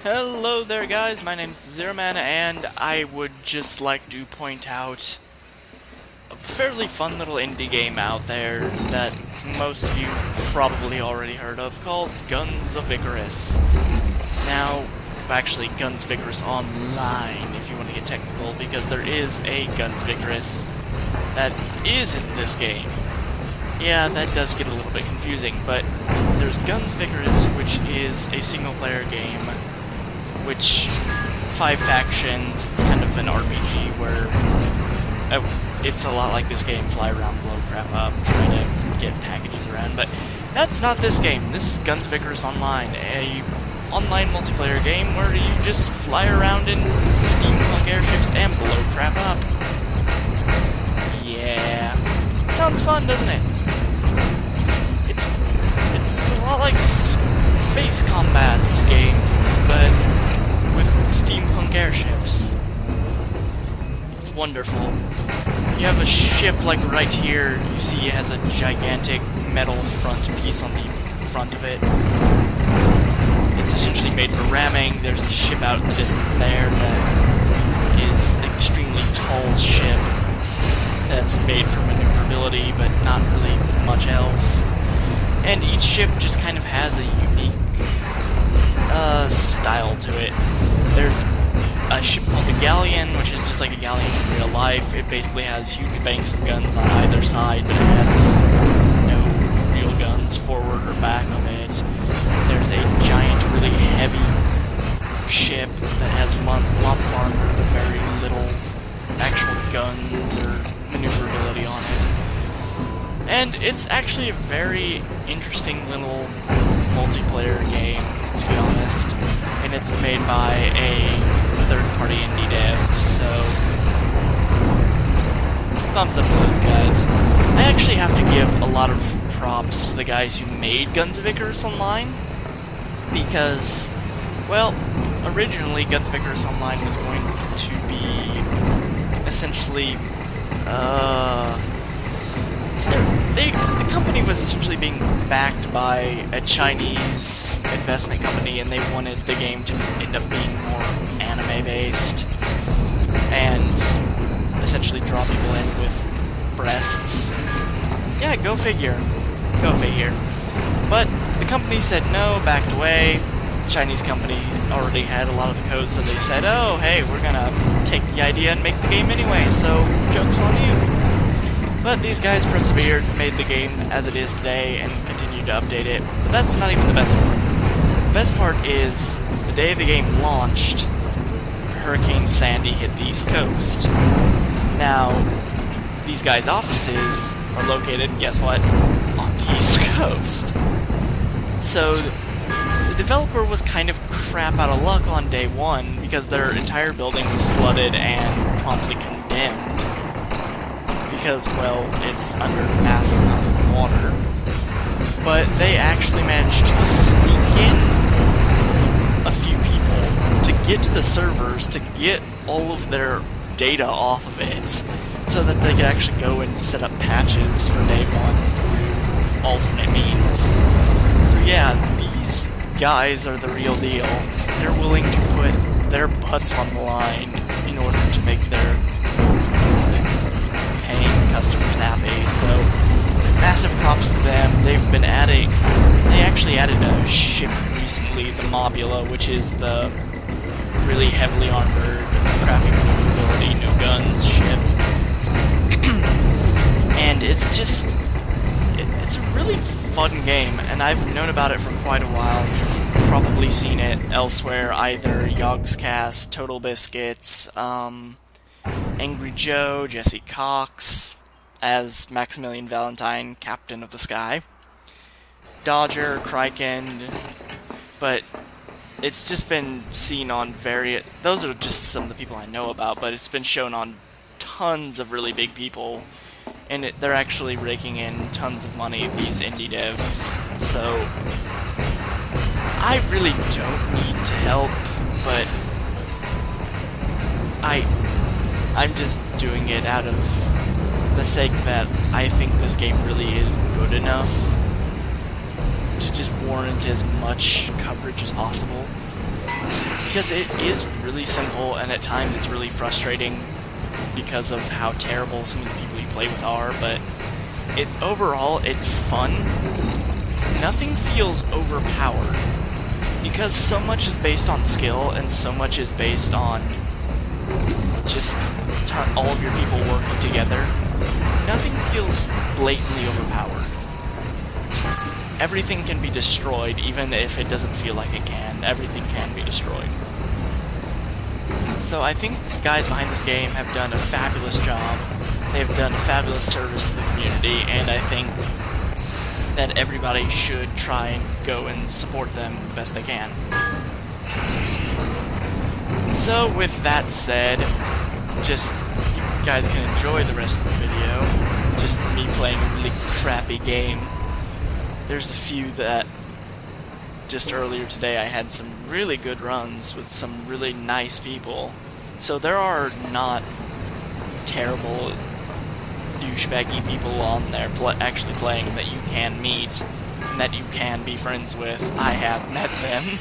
Hello there guys, my name's the Zero Man, and I would just like to point out a fairly fun little indie game out there that most of you probably already heard of called Guns of Icarus. Now, actually Guns of Icarus Online if you want to get technical, because there is a Guns of Icarus that isn't this game. Yeah, that does get a little bit confusing, but there's Guns of Icarus, which is a single-player game, which 5 factions. It's kind of an RPG where it's a lot like this game, fly around, blow crap up, try to get packages around, but that's not this game. This is Guns of Icarus Online, a online multiplayer game where you just fly around in steampunk airships and blow crap up. Yeah. Sounds fun, doesn't it? It's a lot like space combat games, but with steampunk airships. It's wonderful. You have a ship like right here, you see it has a gigantic metal front piece on the front of it. It's essentially made for ramming. There's a ship out in the distance there that is an extremely tall ship that's made for maneuverability, but not really much else. And each ship just kind of has a unique style to it. There's a ship called the Galleon, which is just like a galleon in real life. It basically has huge banks of guns on either side, but it has no real guns forward or back of it. There's a giant, really heavy ship that has lots of armor, but very little actual guns or maneuverability on it. And it's actually a very interesting little multiplayer game, to be honest. And it's made by a third-party indie dev, so thumbs up to those guys. I actually have to give a lot of props to the guys who made Guns of Icarus Online, because, well, originally Guns of Icarus Online was going to be essentially, the company was essentially being backed by a Chinese investment company, and they wanted the game to end up being more anime-based and essentially draw people in with breasts. Yeah, go figure. Go figure. But the company said no, backed away. The Chinese company already had a lot of the code, so they said, oh, hey, we're gonna take the idea and make the game anyway, so joke's on you. But these guys persevered, made the game as it is today, and continued to update it. But that's not even the best part. The best part is, the day the game launched, Hurricane Sandy hit the East Coast. Now, these guys' offices are located, guess what, on the East Coast. So, the developer was kind of crap out of luck on day one, because their entire building was flooded and promptly condemned. Because, well, it's under massive amounts of water. But they actually managed to sneak in a few people to get to the servers, to get all of their data off of it, so that they could actually go and set up patches for day one through alternate means. So yeah, these guys are the real deal. They're willing to put their butts on the line in order to make their customers happy, so massive props to them. They actually added a ship recently, the Mobula, which is the really heavily armored, crappy maneuverability, no guns ship. And it's a really fun game, and I've known about it for quite a while. You've probably seen it elsewhere, either Yogscast, Total Biscuits, Angry Joe, Jesse Cox as Maximilian Valentine, Captain of the Sky, Dodger, Kryken, but it's just been seen on those are just some of the people I know about, but it's been shown on tons of really big people, and they're actually raking in tons of money, these indie devs, so I really don't need to help, but I'm just doing it out of the sake that I think this game really is good enough to just warrant as much coverage as possible. because it is really simple, and at times it's really frustrating because of how terrible some of the people you play with are, but overall it's fun. Nothing feels overpowered, because so much is based on skill, and so much is based on just all of your people working together. Nothing feels blatantly overpowered. Everything can be destroyed, even if it doesn't feel like it can. Everything can be destroyed. So I think the guys behind this game have done a fabulous job. They've done a fabulous service to the community, and I think that everybody should try and go and support them the best they can. So with that said, just you guys can enjoy the rest of the video. Just me playing a really crappy game. There's a few that just earlier today I had some really good runs with some really nice people. So there are not terrible douchebaggy people on there actually playing that you can meet and that you can be friends with. I have met them.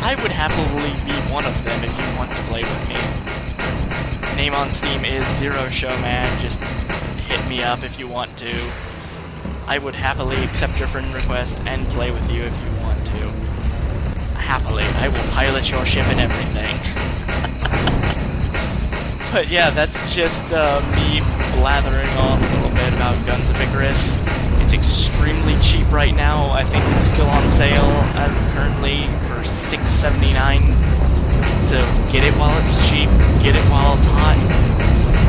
I would happily be one of them if you want to play with me. Name on Steam is Zero Showman. Just hit me up if you want to. I would happily accept your friend request and play with you if you want to. Happily. I will pilot your ship and everything. But yeah, that's just me blathering on a little bit about Guns of Icarus. It's extremely cheap right now. I think it's still on sale as of currently for $6.79. So get it while it's cheap, get it while it's hot,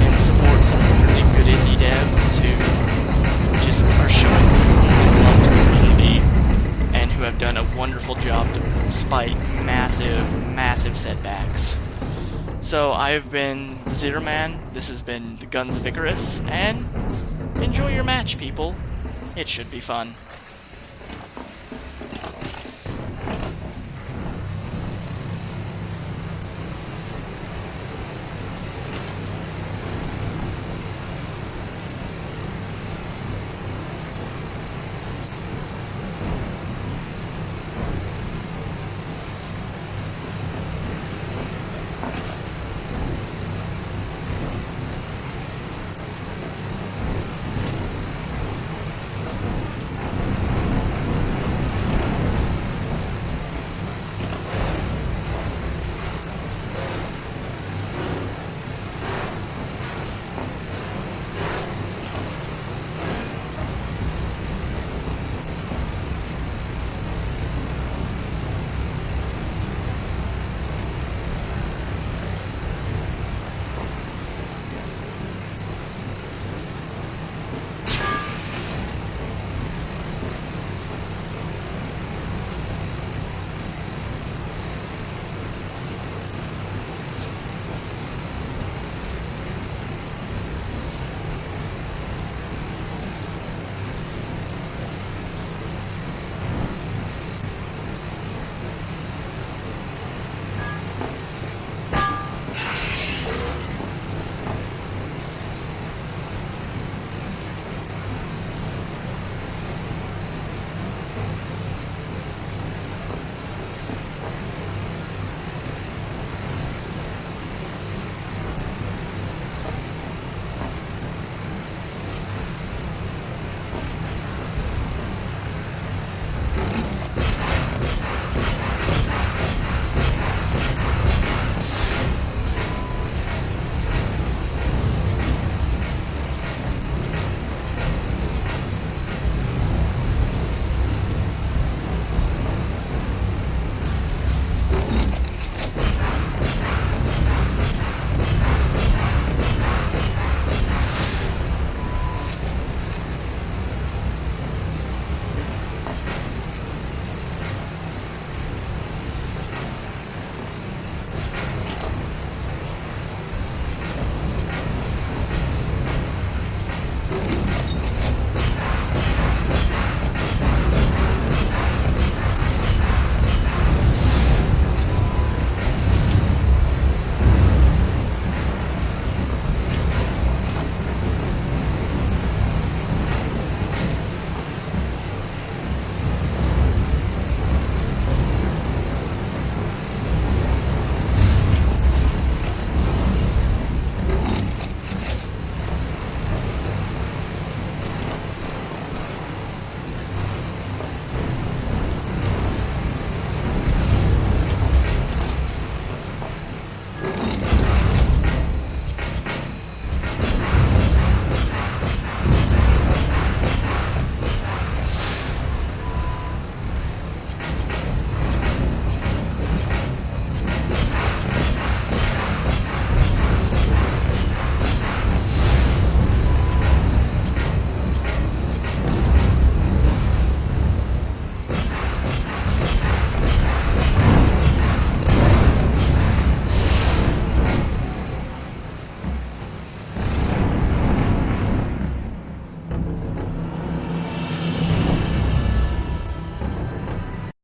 and support some really good indie devs who just are showing tons of love to the community and who have done a wonderful job despite massive setbacks. So I've been the Zero Man, this has been the Guns of Icarus, and enjoy your match, people. It should be fun.